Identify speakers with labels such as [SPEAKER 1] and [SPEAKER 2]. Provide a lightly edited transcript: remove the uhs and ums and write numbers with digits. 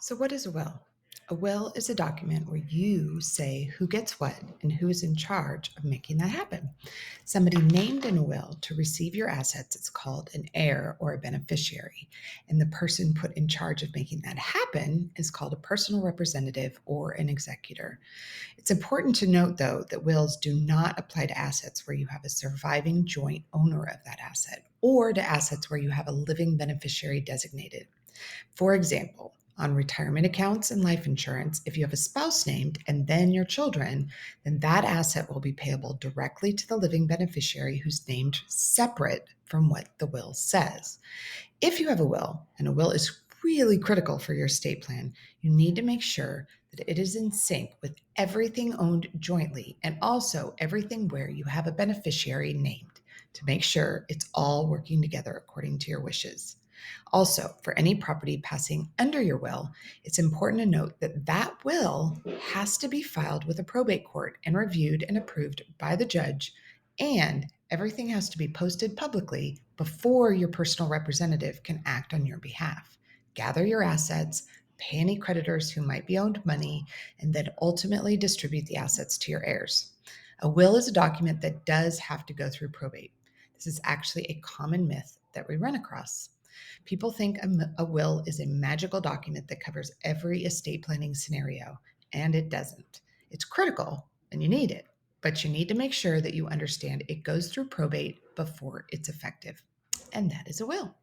[SPEAKER 1] So, what is a will? A will is a document where you say who gets what and who is in charge of making that happen. Somebody named in a will to receive your assets is called an heir or a beneficiary, and the person put in charge of making that happen is called a personal representative or an executor. It's important to note, though, that wills do not apply to assets where you have a surviving joint owner of that asset or to assets where you have a living beneficiary designated. For example, on retirement accounts and life insurance, if you have a spouse named and then your children, then that asset will be payable directly to the living beneficiary who's named separate from what the will says. If you have a will, and a will is really critical for your estate plan, you need to make sure that it is in sync with everything owned jointly and also everything where you have a beneficiary named to make sure it's all working together according to your wishes. Also, for any property passing under your will, it's important to note that that will has to be filed with a probate court and reviewed and approved by the judge, and everything has to be posted publicly before your personal representative can act on your behalf. Gather your assets, pay any creditors who might be owed money, and then ultimately distribute the assets to your heirs. A will is a document that does have to go through probate. This is actually a common myth that we run across. People think a will is a magical document that covers every estate planning scenario, and it doesn't. It's critical and you need it, but you need to make sure that you understand it goes through probate before it's effective. And that is a will.